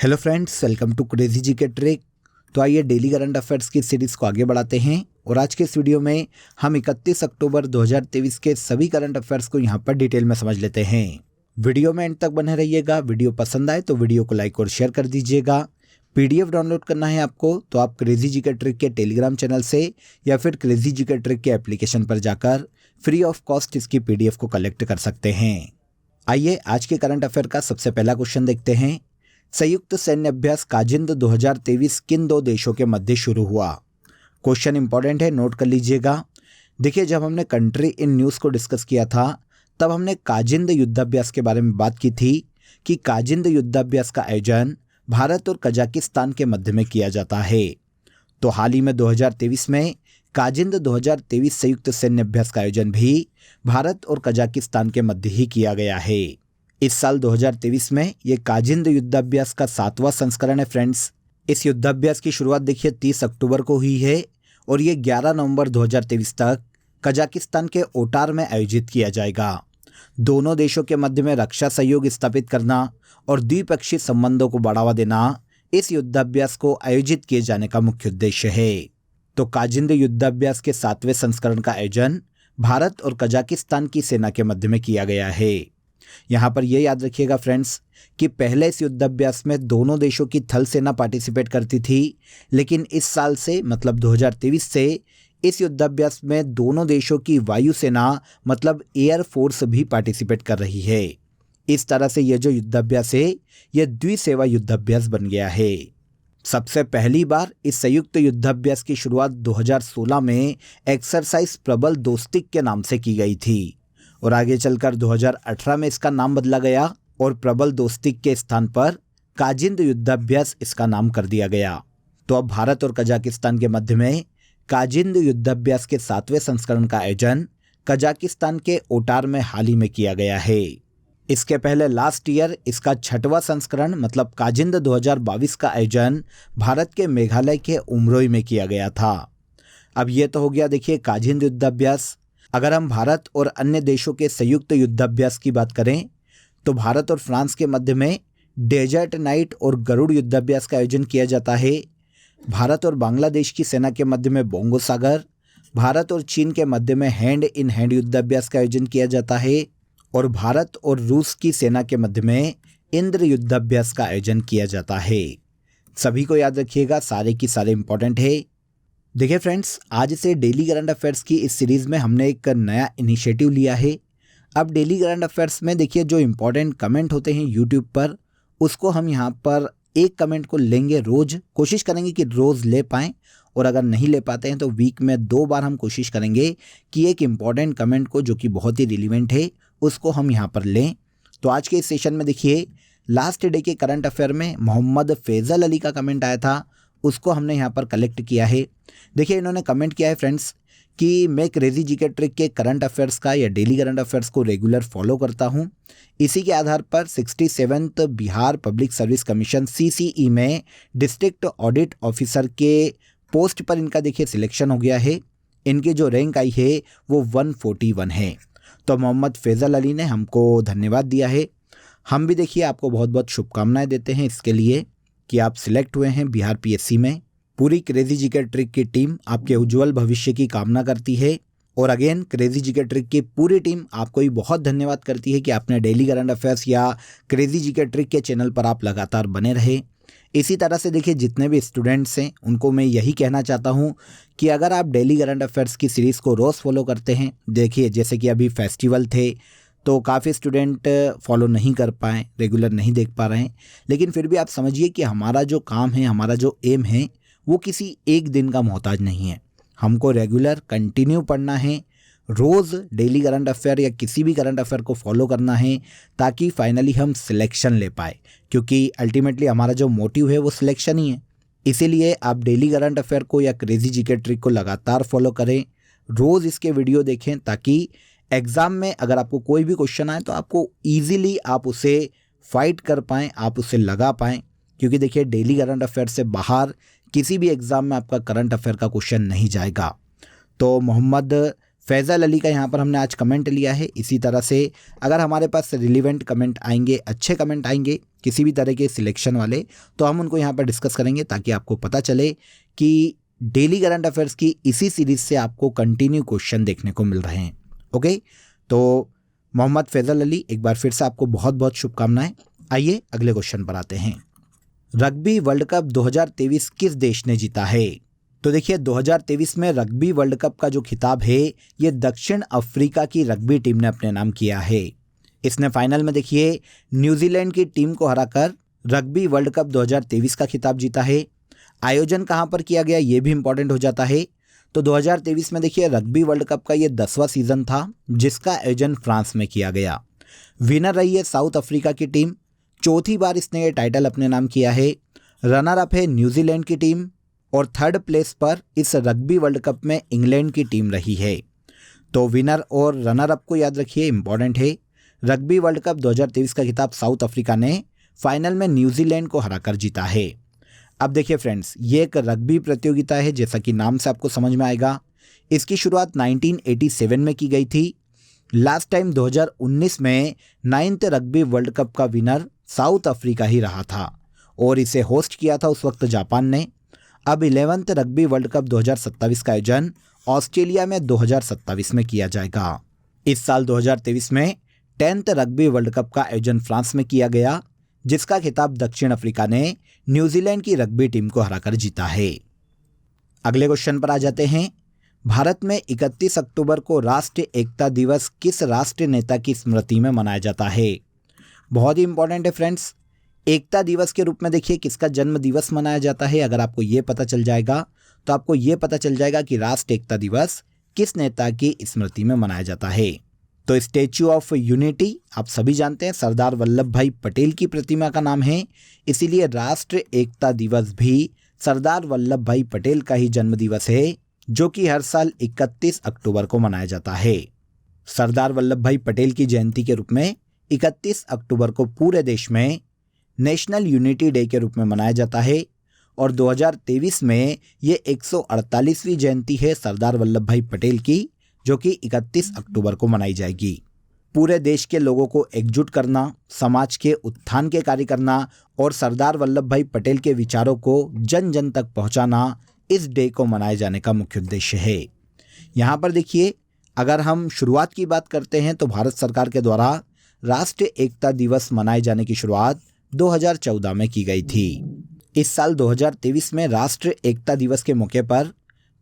Hello friends, welcome to crazy G K trick. तो आइए daily current affairs की series को आगे बढ़ाते हैं और आज के इस वीडियो में हम 31 अक्टूबर 2023 के सभी करंट अफेयर्स को यहाँ पर डिटेल में समझ लेते हैं। वीडियो में एंड तक बने रहिएगा। वीडियो पसंद आए तो वीडियो को लाइक और शेयर कर दीजिएगा। पीडीएफ डाउनलोड करना है आपको तो आप क्रेजी जी के ट्रिक के टेलीग्राम चैनल से या फिर क्रेजी जी के ट्रिक के एप्लीकेशन पर जाकर फ्री ऑफ कॉस्ट इसकी पीडीएफ को कलेक्ट कर सकते हैं। आइए आज के करंट अफेयर का सबसे पहला क्वेश्चन देखते हैं। संयुक्त सैन्य अभ्यास काजिंद 2023 किन दो देशों के मध्य शुरू हुआ? क्वेश्चन इंपॉर्टेंट है, नोट कर लीजिएगा। देखिए, जब हमने कंट्री इन न्यूज़ को डिस्कस किया था तब हमने काजिंद युद्धाभ्यास के बारे में बात की थी कि काजिंद युद्धाभ्यास का आयोजन भारत और कजाकिस्तान के मध्य में किया जाता है। तो हाल ही में 2023 में काजिंद 2023 संयुक्त सैन्य अभ्यास का आयोजन भी भारत और कजाकिस्तान के मध्य ही किया गया है। इस साल 2023 में ये काजिंद युद्धाभ्यास का 7वां संस्करण है फ्रेंड्स। इस युद्धाभ्यास की शुरुआत देखिए 30 अक्टूबर को हुई है और ये 11 नवंबर 2023 तक कजाकिस्तान के ओटार में आयोजित किया जाएगा। दोनों देशों के मध्य में रक्षा सहयोग स्थापित करना और द्विपक्षीय संबंधों को बढ़ावा देना इस युद्धाभ्यास को आयोजित किए जाने का मुख्य उद्देश्य है। तो काजिंद युद्धाभ्यास के 7वें संस्करण का आयोजन भारत और कजाकिस्तान की सेना के मध्य में किया गया है। यहाँ पर यह याद रखिएगा फ्रेंड्स कि पहले इस युद्धाभ्यास में दोनों देशों की थल सेना पार्टिसिपेट करती थी, लेकिन इस साल से मतलब 2023 से इस युद्धाभ्यास में दोनों देशों की वायुसेना मतलब एयर फोर्स भी पार्टिसिपेट कर रही है। इस तरह से यह जो युद्धाभ्यास है यह द्विसेवा युद्धाभ्यास बन गया है। सबसे पहली बार इस संयुक्त युद्धाभ्यास की शुरुआत 2016 में एक्सरसाइज प्रबल दोस्तिक के नाम से की गई थी और आगे चलकर 2018 में इसका नाम बदला गया और प्रबल दोस्तिक के स्थान पर काजिंद युद्धाभ्यास इसका नाम कर दिया गया। तो अब भारत और कजाकिस्तान के मध्य में काजिंद युद्धाभ्यास के 7वें संस्करण का आयोजन कजाकिस्तान के ओटार में हाल ही में किया गया है। इसके पहले लास्ट ईयर इसका 6वां संस्करण मतलब काजिंद 2022 का आयोजन भारत के मेघालय के उमरोई में किया गया था। अब ये तो हो गया देखिए काजिंद युद्धाभ्यास। अगर हम भारत और अन्य देशों के संयुक्त युद्धाभ्यास की बात करें तो भारत और फ्रांस के मध्य में डेजर्ट नाइट और गरुड़ युद्धाभ्यास का आयोजन किया जाता है। भारत और बांग्लादेश की सेना के मध्य में बोंगो सागर, भारत और चीन के मध्य में हैंड इन हैंड युद्धाभ्यास का आयोजन किया जाता है और भारत और रूस की सेना के मध्य में इंद्र युद्धाभ्यास का आयोजन किया जाता है। सभी को याद रखिएगा, सारे की सारे इंपॉर्टेंट है। देखिए फ्रेंड्स, आज से डेली करंट अफेयर्स की इस सीरीज़ में हमने एक नया इनिशिएटिव लिया है। अब डेली करंट अफेयर्स में देखिए जो इम्पोर्टेंट कमेंट होते हैं यूट्यूब पर, उसको हम यहाँ पर एक कमेंट को लेंगे रोज़। कोशिश करेंगे कि रोज़ ले पाएँ और अगर नहीं ले पाते हैं तो वीक में 2 बार हम कोशिश करेंगे कि एक इम्पॉर्टेंट कमेंट को जो कि बहुत ही रिलीवेंट है उसको हम यहाँ पर लें। तो आज के इस सेशन में देखिए लास्ट डे के करंट अफेयर में मोहम्मद फैज़ल अली का कमेंट आया था, उसको हमने यहाँ पर कलेक्ट किया है। देखिए इन्होंने कमेंट किया है फ्रेंड्स कि मैं क्रेजी जी के ट्रिक के करंट अफेयर्स का या डेली करंट अफेयर्स को रेगुलर फॉलो करता हूँ। इसी के आधार पर 67th Bihar public service commission CCE में डिस्ट्रिक्ट ऑडिट ऑफिसर के पोस्ट पर इनका देखिए सिलेक्शन हो गया है। इनकी जो रैंक आई है वो 141 है। तो मोहम्मद फैज़ल अली ने हमको धन्यवाद दिया है। हम भी देखिए आपको बहुत बहुत शुभकामनाएं देते हैं इसके लिए कि आप सिलेक्ट हुए हैं बिहार PSC में। पूरी क्रेजी जी के ट्रिक की टीम आपके उज्जवल भविष्य की कामना करती है और again crazy G K trick की पूरी टीम आपको ही बहुत धन्यवाद करती है कि आपने डेली करंट अफेयर्स या क्रेजी जी के ट्रिक के चैनल पर आप लगातार बने रहे। इसी तरह से देखिए जितने भी स्टूडेंट्स हैं उनको मैं यही कहना चाहता हूँ कि अगर आप डेली करंट अफेयर्स की सीरीज़ को रोज़ फॉलो करते हैं, देखिए जैसे कि अभी फेस्टिवल थे तो काफ़ी स्टूडेंट फॉलो नहीं कर पाए, रेगुलर नहीं देख पा रहे हैं, लेकिन फिर भी आप समझिए कि हमारा जो काम है, हमारा जो एम है वो किसी एक दिन का मोहताज नहीं है। हमको रेगुलर कंटिन्यू पढ़ना है, रोज़ डेली करंट अफेयर या किसी भी करंट अफेयर को फॉलो करना है ताकि फाइनली हम सिलेक्शन ले पाए, क्योंकि अल्टीमेटली हमारा जो मोटिव है वो सिलेक्शन ही है। इसीलिए आप डेली करंट अफेयर को या क्रेजी जी के ट्रिक को लगातार फॉलो करें, रोज़ इसके वीडियो देखें ताकि एग्ज़ाम में अगर आपको कोई भी क्वेश्चन आए तो आपको ईजिली आप उसे फाइट कर पाएँ, आप उसे लगा पाएँ। क्योंकि देखिए डेली करंट अफेयर से बाहर किसी भी एग्ज़ाम में आपका करंट अफेयर का क्वेश्चन नहीं जाएगा। तो मोहम्मद फैज़ल अली का यहाँ पर हमने आज कमेंट लिया है। इसी तरह से अगर हमारे पास रिलीवेंट कमेंट आएंगे, अच्छे कमेंट आएंगे किसी भी तरह के सिलेक्शन वाले, तो हम उनको यहाँ पर डिस्कस करेंगे ताकि आपको पता चले कि डेली करंट अफेयर्स की इसी सीरीज से आपको कंटिन्यू क्वेश्चन देखने को मिल रहे हैं। ओके, तो मोहम्मद फैज़ल अली, एक बार फिर से आपको बहुत बहुत शुभकामनाएं। आइए अगले क्वेश्चन पर आते हैं। रग्बी वर्ल्ड कप 2023 किस देश ने जीता है? तो देखिए 2023 में रग्बी वर्ल्ड कप का जो खिताब है ये दक्षिण अफ्रीका की रग्बी टीम ने अपने नाम किया है। इसने फाइनल में देखिए न्यूजीलैंड की टीम को हराकर रग्बी वर्ल्ड कप 2023 का खिताब जीता है। आयोजन कहाँ पर किया गया ये भी इंपॉर्टेंट हो जाता है। तो 2023 में देखिए रग्बी वर्ल्ड कप का ये 10वां सीजन था जिसका आयोजन फ्रांस में किया गया। विनर रही है साउथ अफ्रीका की टीम, चौथी बार इसने ये टाइटल अपने नाम किया है। रनर अप है न्यूजीलैंड की टीम और थर्ड प्लेस पर इस रग्बी वर्ल्ड कप में इंग्लैंड की टीम रही है। तो विनर और रनर अप को याद रखिए, इंपॉर्टेंट है। रग्बी वर्ल्ड कप 2023 का खिताब साउथ अफ्रीका ने फाइनल में न्यूजीलैंड को हराकर जीता है। अब देखिए फ्रेंड्स, ये एक रग्बी प्रतियोगिता है, जैसा कि नाम से आपको समझ में आएगा। इसकी शुरुआत 1987 में की गई थी। लास्ट टाइम 2019 में 9th रग्बी वर्ल्ड कप का विनर साउथ अफ्रीका ही रहा था और इसे होस्ट किया था उस वक्त जापान ने। अब 11th रग्बी वर्ल्ड कप 2027 का आयोजन ऑस्ट्रेलिया में 2027 में किया जाएगा। इस साल 2023 में 10th रग्बी वर्ल्ड कप का आयोजन फ्रांस में किया गया जिसका खिताब दक्षिण अफ्रीका ने न्यूजीलैंड की रग्बी टीम को हराकर जीता है। अगले क्वेश्चन पर आ जाते हैं। भारत में 31 अक्टूबर को राष्ट्रीय एकता दिवस किस राष्ट्रीय नेता की स्मृति में मनाया जाता है? बहुत ही इंपॉर्टेंट है फ्रेंड्स। एकता दिवस के रूप में देखिए किसका जन्म दिवस मनाया जाता है। अगर आपको ये पता चल जाएगा तो आपको ये पता चल जाएगा कि राष्ट्रीय एकता दिवस किस नेता की स्मृति में मनाया जाता है। तो स्टैच्यू ऑफ यूनिटी आप सभी जानते हैं सरदार वल्लभ भाई पटेल की प्रतिमा का नाम है, इसीलिए राष्ट्रीय एकता दिवस भी सरदार वल्लभ भाई पटेल का ही जन्म दिवस है जो कि हर साल 31 अक्टूबर को मनाया जाता है। सरदार वल्लभ भाई पटेल की जयंती के रूप में 31 अक्टूबर को पूरे देश में नेशनल यूनिटी डे के रूप में मनाया जाता है और 2023 में ये 148वीं जयंती है सरदार वल्लभ भाई पटेल की जो कि 31 अक्टूबर को मनाई जाएगी। पूरे देश के लोगों को एकजुट करना, समाज के उत्थान के कार्य करना और सरदार वल्लभ भाई पटेल के विचारों को जन जन तक पहुंचाना इस डे को मनाए जाने का मुख्य उद्देश्य है। यहाँ पर देखिए अगर हम शुरुआत की बात करते हैं तो भारत सरकार के द्वारा राष्ट्रीय एकता दिवस मनाए जाने की शुरुआत 2014 में की गई थी। इस साल 2023 में राष्ट्रीय एकता दिवस के मौके पर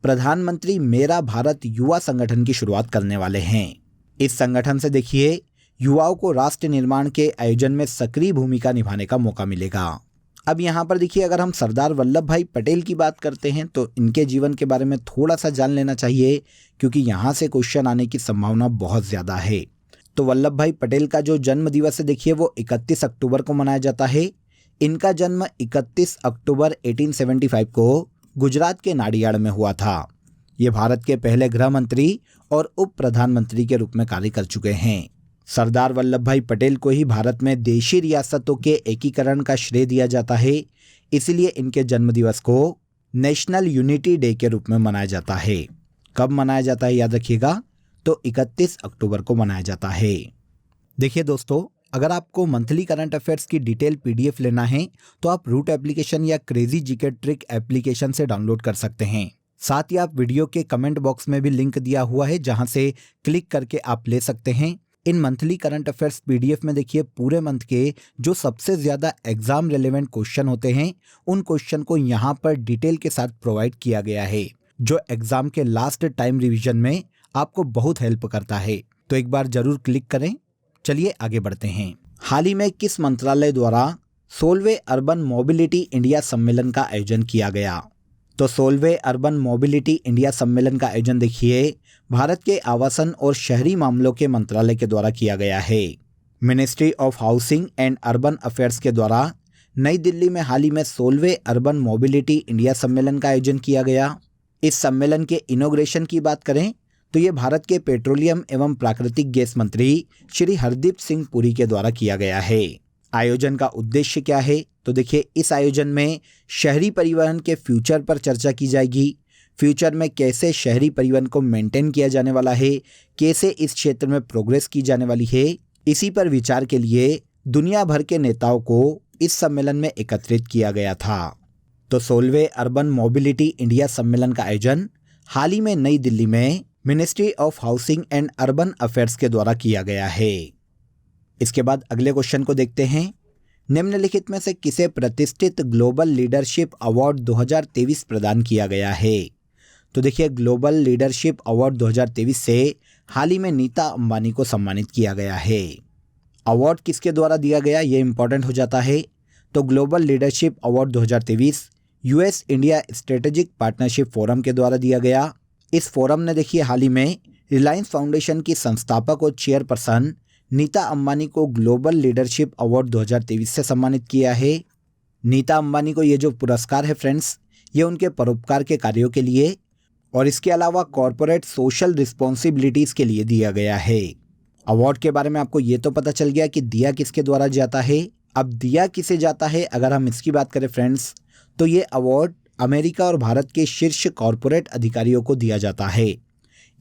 प्रधानमंत्री मेरा भारत युवा संगठन की शुरुआत करने वाले हैं। इस संगठन से देखिए युवाओं को राष्ट्र निर्माण के आयोजन में सक्रिय भूमिका निभाने का मौका मिलेगा। अब यहाँ पर देखिए अगर हम सरदार वल्लभ भाई पटेल की बात करते हैं तो इनके जीवन के बारे में थोड़ा सा जान लेना चाहिए क्योंकि यहाँ से क्वेश्चन आने की संभावना बहुत ज़्यादा है। तो वल्लभ भाई पटेल का जो जन्म दिवस है देखिए वो 31 अक्टूबर को मनाया जाता है। इनका जन्म 31 अक्टूबर 1875 को गुजरात के नाडियाड में हुआ था। ये भारत के पहले गृह मंत्री और उप प्रधानमंत्री के रूप में कार्य कर चुके हैं। सरदार वल्लभ भाई पटेल को ही भारत में देशी रियासतों के एकीकरण का श्रेय दिया जाता है, इसलिए इनके जन्मदिवस को नेशनल यूनिटी डे के रूप में मनाया जाता है। कब मनाया जाता है याद रखिएगा, तो 31 अक्टूबर को मनाया जाता है। देखिए दोस्तों, अगर आपको मंथली करंट अफेयर्स की डिटेल PDF लेना है तो आप रूट एप्लीकेशन या क्रेजी जीके ट्रिक एप्लीकेशन से डाउनलोड कर सकते हैं। साथ ही आप वीडियो के कमेंट बॉक्स में भी लिंक दिया हुआ है जहां से क्लिक करके आप ले सकते हैं। इन मंथली करंट अफेयर्स PDF में देखिए पूरे मंथ के जो सबसे ज़्यादा एग्जाम रेलेवेंट क्वेश्चन होते हैं उन क्वेश्चन को यहाँ पर डिटेल के साथ प्रोवाइड किया गया है जो एग्जाम के लास्ट टाइम रिवीजन में आपको बहुत हेल्प करता है। तो एक बार जरूर क्लिक करें। चलिए आगे बढ़ते हैं। हाल ही में किस मंत्रालय द्वारा 16वें अर्बन मोबिलिटी इंडिया सम्मेलन का आयोजन किया गया? तो 16वें अर्बन मोबिलिटी इंडिया सम्मेलन का आयोजन देखिए भारत के आवासन और शहरी मामलों के मंत्रालय के द्वारा किया गया है। Ministry of housing and urban affairs के द्वारा नई दिल्ली में हाल ही में 16वें अर्बन मोबिलिटी इंडिया सम्मेलन का आयोजन किया गया। इस सम्मेलन के इनॉग्रेशन की बात करें तो ये भारत के पेट्रोलियम एवं प्राकृतिक गैस मंत्री श्री हरदीप सिंह पुरी के द्वारा किया गया है। आयोजन का उद्देश्य क्या है? तो देखिए इस आयोजन में शहरी परिवहन के फ्यूचर पर चर्चा की जाएगी। फ्यूचर में कैसे शहरी परिवहन को मेंटेन किया जाने वाला है, कैसे इस क्षेत्र में प्रोग्रेस की जाने वाली है, इसी पर विचार के लिए दुनिया भर के नेताओं को इस सम्मेलन में एकत्रित किया गया था। तो 16वें अर्बन मोबिलिटी इंडिया सम्मेलन का आयोजन हाल ही में नई दिल्ली में ministry of housing and urban affairs के द्वारा किया गया है। इसके बाद अगले क्वेश्चन को देखते हैं। निम्नलिखित में से किसे प्रतिष्ठित ग्लोबल लीडरशिप अवार्ड 2023 प्रदान किया गया है? तो देखिए, ग्लोबल लीडरशिप अवार्ड 2023 से हाल ही में नीता अंबानी को सम्मानित किया गया है। अवार्ड किसके द्वारा दिया गया, ये इंपॉर्टेंट हो जाता है। तो global leadership award 2023 US India strategic partnership forum के द्वारा दिया गया। इस फोरम ने देखिए हाल ही में रिलायंस फाउंडेशन की संस्थापक और चेयरपर्सन नीता अंबानी को ग्लोबल लीडरशिप अवार्ड 2023 से सम्मानित किया है। नीता अंबानी को ये जो पुरस्कार है फ्रेंड्स, ये उनके परोपकार के कार्यों के लिए और इसके अलावा कॉरपोरेट सोशल रिस्पॉन्सिबिलिटीज़ के लिए दिया गया है। अवार्ड के बारे में आपको ये तो पता चल गया कि दिया किसके द्वारा जाता है। अब दिया किसे जाता है, अगर हम इसकी बात करें फ्रेंड्स, तो ये अवार्ड अमेरिका और भारत के शीर्ष कॉरपोरेट अधिकारियों को दिया जाता है।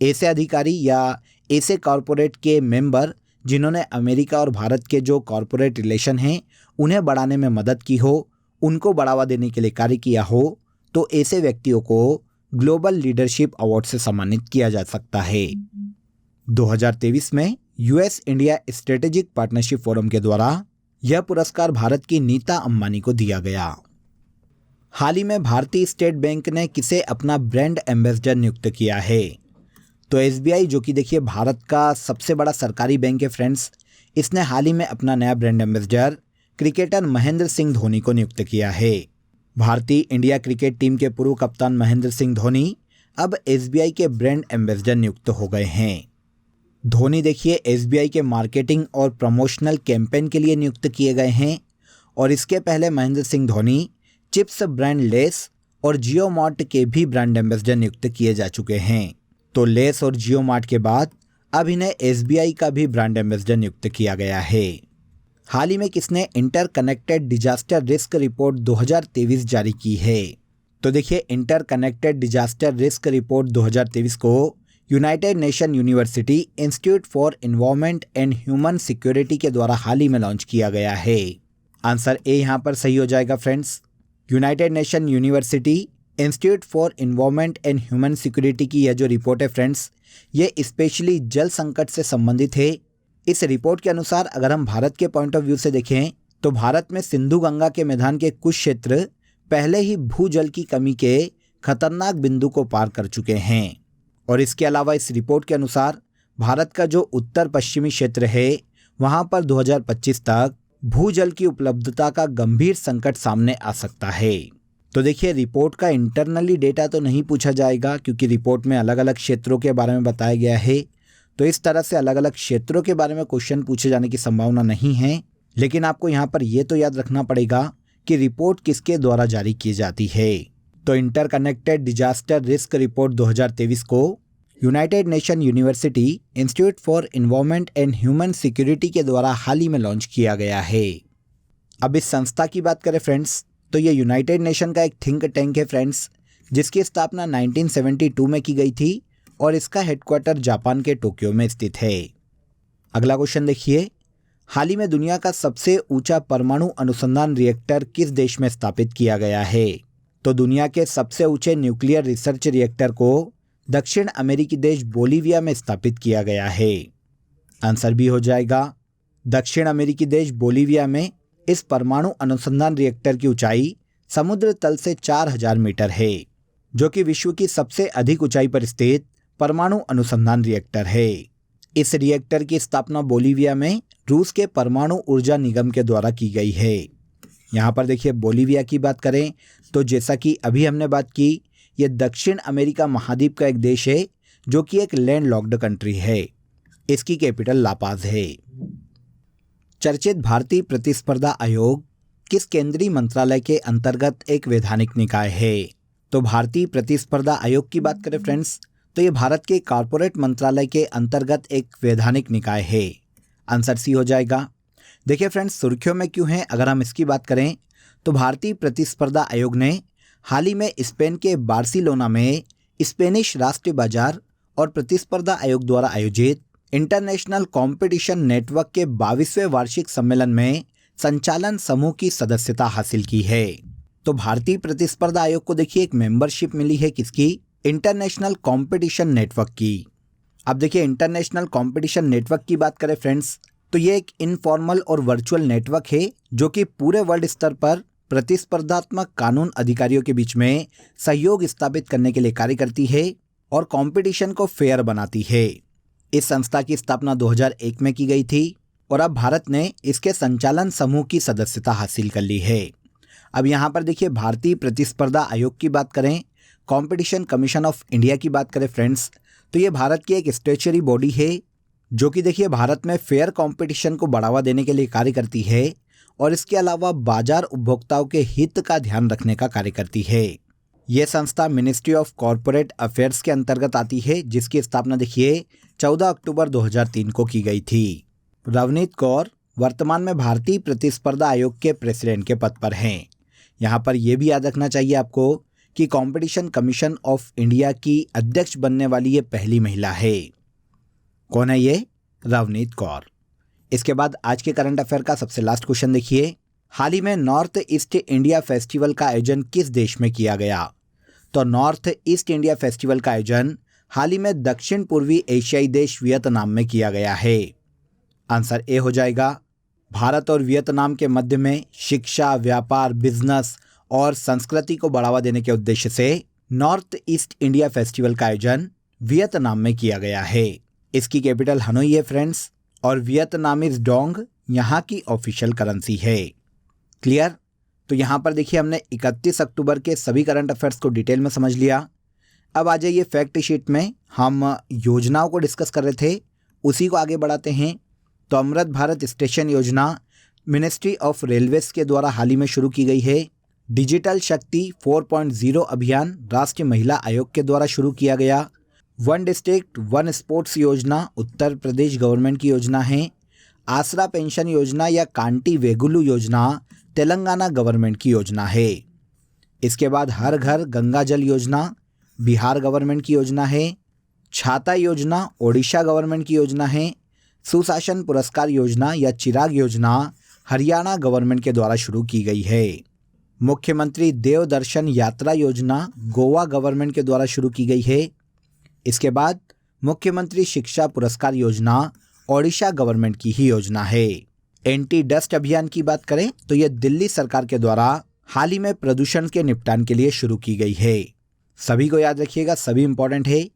ऐसे अधिकारी या ऐसे कॉरपोरेट के मेंबर जिन्होंने अमेरिका और भारत के जो कॉरपोरेट रिलेशन हैं उन्हें बढ़ाने में मदद की हो, उनको बढ़ावा देने के लिए कार्य किया हो, तो ऐसे व्यक्तियों को ग्लोबल लीडरशिप अवार्ड से सम्मानित किया जा सकता है। 2023 में US India strategic partnership forum के द्वारा यह पुरस्कार भारत की नीता अंबानी को दिया गया। हाल ही में भारतीय स्टेट बैंक ने किसे अपना ब्रांड एम्बेसडर नियुक्त किया है? तो एसबीआई, जो कि देखिए भारत का सबसे बड़ा सरकारी बैंक है फ्रेंड्स, इसने हाल ही में अपना नया brand ambassador cricketer Mahendra Singh Dhoni को नियुक्त किया है। भारतीय इंडिया क्रिकेट टीम के पूर्व कप्तान महेंद्र सिंह धोनी अब एसबीआई के ब्रांड एम्बेसडर नियुक्त हो गए हैं। धोनी देखिए एसबीआई के मार्केटिंग और प्रमोशनल कैंपेन के लिए नियुक्त किए गए हैं और इसके पहले Mahendra Singh Dhoni chips brand less और जियो मार्ट के भी ब्रांड एम्बेसडर नियुक्त किए जा चुके हैं। तो लेस और जियो मार्ट के बाद अब इन्हें एसबीआई का भी ब्रांड एम्बेसडर नियुक्त किया गया है। हाल ही में किसने इंटरकनेक्टेड डिजास्टर रिस्क रिपोर्ट 2023 जारी की है? तो देखिए, इंटरकनेक्टेड डिजास्टर रिस्क रिपोर्ट 2023 को United nation university institute for environment and human security के द्वारा हाल ही में लॉन्च किया गया है। आंसर ए यहाँ पर सही हो जाएगा friends. United nation university institute for environment and human security की यह जो रिपोर्ट है फ्रेंड्स, ये स्पेशली जल संकट से संबंधित है। इस रिपोर्ट के अनुसार अगर हम भारत के पॉइंट ऑफ व्यू से देखें तो भारत में सिंधु गंगा के मैदान के कुछ क्षेत्र पहले ही भूजल की कमी के खतरनाक बिंदु को पार कर चुके हैं और इसके अलावा इस रिपोर्ट के अनुसार भारत का जो उत्तर पश्चिमी क्षेत्र है वहाँ पर 2025 तक भूजल की उपलब्धता का गंभीर संकट सामने आ सकता है। तो देखिए, रिपोर्ट का इंटरनली डेटा तो नहीं पूछा जाएगा क्योंकि रिपोर्ट में अलग अलग क्षेत्रों के बारे में बताया गया है, तो इस तरह से अलग अलग क्षेत्रों के बारे में क्वेश्चन पूछे जाने की संभावना नहीं है। लेकिन आपको यहाँ पर यह तो याद रखना पड़ेगा कि रिपोर्ट किसके द्वारा जारी की जाती है। तो इंटरकनेक्टेड डिजास्टर रिस्क रिपोर्ट 2023 को United nation university institute for environment and human security के द्वारा हाल ही में लॉन्च किया गया है। अब इस संस्था की बात करें फ्रेंड्स, तो ये यूनाइटेड नेशन का एक थिंक टैंक है फ्रेंड्स, जिसकी स्थापना 1972 में की गई थी और इसका हेडक्वार्टर जापान के टोक्यो में स्थित है। अगला क्वेश्चन देखिए, हाल ही में दुनिया का सबसे ऊंचा परमाणु अनुसंधान रिएक्टर किस देश में स्थापित किया गया है? तो दुनिया के सबसे ऊंचे न्यूक्लियर रिसर्च रिएक्टर को दक्षिण अमेरिकी देश बोलीविया में स्थापित किया गया है। आंसर भी हो जाएगा। दक्षिण अमेरिकी देश बोलीविया में इस परमाणु अनुसंधान रिएक्टर की ऊंचाई समुद्र तल से 4000 मीटर है, जो कि विश्व की सबसे अधिक ऊंचाई पर स्थित परमाणु अनुसंधान रिएक्टर है। इस रिएक्टर की स्थापना बोलीविया में रूस के परमाणु ऊर्जा निगम के द्वारा की गई है। यहाँ पर देखिए, बोलीविया की बात करें तो जैसा कि अभी हमने बात की, ये दक्षिण अमेरिका महाद्वीप का एक देश है जो कि एक लैंडलॉक्ड कंट्री है। इसकी कैपिटल लापाज है। चर्चित भारतीय प्रतिस्पर्धा आयोग किस केंद्रीय मंत्रालय के अंतर्गत एक वैधानिक निकाय है? तो भारतीय प्रतिस्पर्धा आयोग की बात करें फ्रेंड्स, तो ये भारत के कॉर्पोरेट मंत्रालय के अंतर्गत एक वैधानिक निकाय है। आंसर सी हो जाएगा। देखिए फ्रेंड्स, सुर्खियों में क्यों है, अगर हम इसकी बात करें तो भारतीय प्रतिस्पर्धा आयोग ने हाल ही में स्पेन के बार्सिलोना में स्पेनिश राष्ट्रीय बाजार और प्रतिस्पर्धा आयोग द्वारा आयोजित इंटरनेशनल कंपटीशन नेटवर्क के 22वें वार्षिक सम्मेलन में संचालन समूह की सदस्यता हासिल की है। तो भारतीय प्रतिस्पर्धा आयोग को देखिए एक मेंबरशिप मिली है किसकी? इंटरनेशनल कंपटीशन नेटवर्क की। अब देखिए इंटरनेशनल कंपटीशन नेटवर्क की बात करें फ्रेंड्स, तो ये एक इनफॉर्मल और वर्चुअल नेटवर्क है जो कि पूरे वर्ल्ड स्तर पर प्रतिस्पर्धात्मक कानून अधिकारियों के बीच में सहयोग स्थापित करने के लिए कार्य करती है और कंपटीशन को फेयर बनाती है। इस संस्था की स्थापना 2001 में की गई थी और अब भारत ने इसके संचालन समूह की सदस्यता हासिल कर ली है। अब यहाँ पर देखिए भारतीय प्रतिस्पर्धा आयोग की बात करें, कंपटीशन कमीशन ऑफ इंडिया की बात करें फ्रेंड्स, तो ये भारत की एक स्टैट्यूटरी बॉडी है जो कि देखिए भारत में फेयर कंपटीशन को बढ़ावा देने के लिए कार्य करती है और इसके अलावा बाजार उपभोक्ताओं के हित का ध्यान रखने का कार्य करती है। यह संस्था मिनिस्ट्री ऑफ कॉरपोरेट अफेयर्स के अंतर्गत आती है जिसकी स्थापना देखिए 14 अक्टूबर 2003 को की गई थी। रवनीत कौर वर्तमान में भारतीय प्रतिस्पर्धा आयोग के प्रेसिडेंट के पद पर हैं। यहाँ पर यह भी याद रखना चाहिए आपको कि कंपटीशन कमीशन ऑफ इंडिया की अध्यक्ष बनने वाली ये पहली महिला है। कौन है ये? रवनीत कौर। इसके बाद आज के करंट अफेयर का सबसे लास्ट क्वेश्चन देखिए, हाल ही में नॉर्थ ईस्ट इंडिया फेस्टिवल का आयोजन किस देश में किया गया? तो नॉर्थ ईस्ट इंडिया फेस्टिवल का आयोजन हाल ही में दक्षिण पूर्वी एशियाई देश वियतनाम में किया गया है। आंसर ए हो जाएगा। भारत और वियतनाम के मध्य में शिक्षा, व्यापार, बिजनेस और संस्कृति को बढ़ावा देने के उद्देश्य से नॉर्थ ईस्ट इंडिया फेस्टिवल का आयोजन वियतनाम में किया गया है। इसकी कैपिटल हनोई है फ्रेंड्स और वियतनामीज डोंग यहाँ की ऑफिशियल करेंसी है। क्लियर? तो यहाँ पर देखिए हमने 31 अक्टूबर के सभी करंट अफेयर्स को डिटेल में समझ लिया। अब आ जाइए फैक्ट शीट में हम योजनाओं को डिस्कस कर रहे थे, उसी को आगे बढ़ाते हैं। तो अमृत भारत स्टेशन योजना मिनिस्ट्री ऑफ रेलवेज के द्वारा हाल ही में शुरू की गई है। डिजिटल शक्ति 4.0 अभियान राष्ट्रीय महिला आयोग के द्वारा शुरू किया गया। वन डिस्ट्रिक्ट वन स्पोर्ट्स योजना उत्तर प्रदेश गवर्नमेंट की योजना है। आसरा पेंशन योजना या कांटी वेगुलू योजना तेलंगाना गवर्नमेंट की योजना है। इसके बाद हर घर गंगा जल योजना बिहार गवर्नमेंट की योजना है। छाता योजना ओडिशा गवर्नमेंट की योजना है। सुशासन पुरस्कार योजना या चिराग योजना हरियाणा गवर्नमेंट के द्वारा शुरू की गई है। मुख्यमंत्री देव दर्शन यात्रा योजना गोवा गवर्नमेंट के द्वारा शुरू की गई है। इसके बाद मुख्यमंत्री शिक्षा पुरस्कार योजना ओडिशा गवर्नमेंट की ही योजना है। एंटी डस्ट अभियान की बात करें तो यह दिल्ली सरकार के द्वारा हाल ही में प्रदूषण के निपटान के लिए शुरू की गई है। सभी को याद रखिएगा, सभी इंपॉर्टेंट है।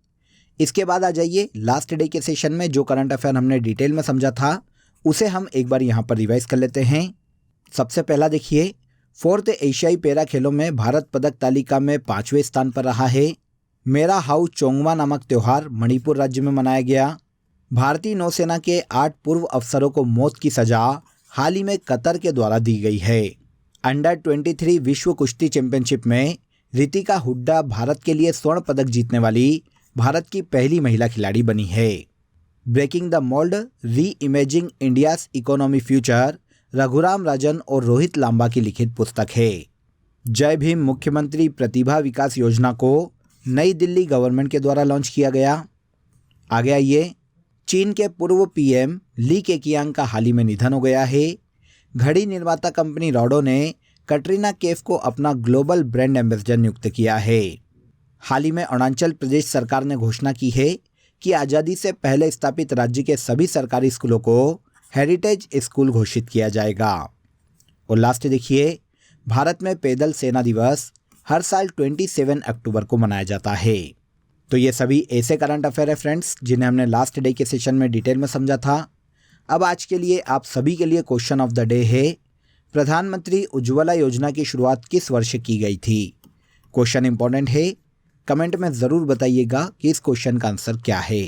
इसके बाद आ जाइए लास्ट डे के सेशन में जो करंट अफेयर हमने डिटेल में समझा था उसे हम एक बार यहाँ पर रिवाइज कर लेते हैं। सबसे पहला देखिए 4th एशियाई पैरा खेलों में भारत पदक तालिका में 5वें स्थान पर रहा है। मेरा हाउ चोंगमा नामक त्यौहार मणिपुर राज्य में मनाया गया। भारतीय नौसेना के 8 पूर्व अफसरों को मौत की सजा हाल ही में कतर के द्वारा दी गई है। अंडर 23 विश्व कुश्ती चैंपियनशिप में रितिका हुड्डा भारत के लिए स्वर्ण पदक जीतने वाली भारत की पहली महिला खिलाड़ी बनी है। Breaking the mould reimagining India's economy future Raghuram Rajan और रोहित लांबा की लिखित पुस्तक है। जय भीम मुख्यमंत्री प्रतिभा विकास योजना को नई दिल्ली गवर्नमेंट के द्वारा लॉन्च किया गया। आगे आइए, चीन के पूर्व पीएम ली केकियांग का हाल ही में निधन हो गया है। घड़ी निर्माता कंपनी रॉडो ने कटरीना कैफ को अपना ग्लोबल ब्रांड एम्बेसडर नियुक्त किया है। हाल ही में अरुणाचल प्रदेश सरकार ने घोषणा की है कि आज़ादी से पहले स्थापित राज्य के सभी सरकारी स्कूलों को हेरिटेज स्कूल घोषित किया जाएगा। और लास्ट देखिए, भारत में पैदल सेना दिवस हर साल 27 अक्टूबर को मनाया जाता है। तो ये सभी ऐसे करंट अफेयर है फ्रेंड्स जिन्हें हमने लास्ट डे के सेशन में डिटेल में समझा था। अब आज के लिए आप सभी के लिए क्वेश्चन ऑफ द डे है, प्रधानमंत्री उज्ज्वला योजना की शुरुआत किस वर्ष की गई थी? क्वेश्चन इंपॉर्टेंट है, कमेंट में ज़रूर बताइएगा कि इस क्वेश्चन का आंसर क्या है।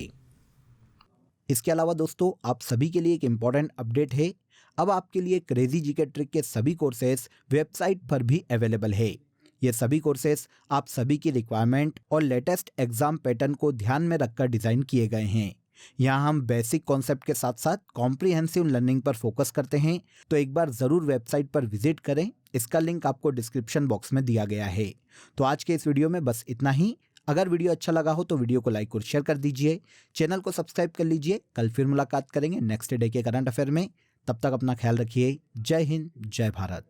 इसके अलावा दोस्तों आप सभी के लिए एक इम्पॉर्टेंट अपडेट है। अब आपके लिए क्रेजी जीके ट्रिक के सभी कोर्सेज वेबसाइट पर भी अवेलेबल है। ये सभी कोर्सेज आप सभी की रिक्वायरमेंट और लेटेस्ट एग्जाम पैटर्न को ध्यान में रखकर डिज़ाइन किए गए हैं। यहाँ हम बेसिक कॉन्सेप्ट के साथ साथ कॉम्प्रिहेंसिव लर्निंग पर फोकस करते हैं, तो एक बार ज़रूर वेबसाइट पर विजिट करें। इसका लिंक आपको डिस्क्रिप्शन बॉक्स में दिया गया है। तो आज के इस वीडियो में बस इतना ही। अगर वीडियो अच्छा लगा हो तो वीडियो को लाइक और शेयर कर दीजिए, चैनल को सब्सक्राइब कर लीजिए। कल फिर मुलाकात करेंगे नेक्स्ट डे के करंट अफेयर में। तब तक अपना ख्याल रखिए। जय हिंद, जय भारत।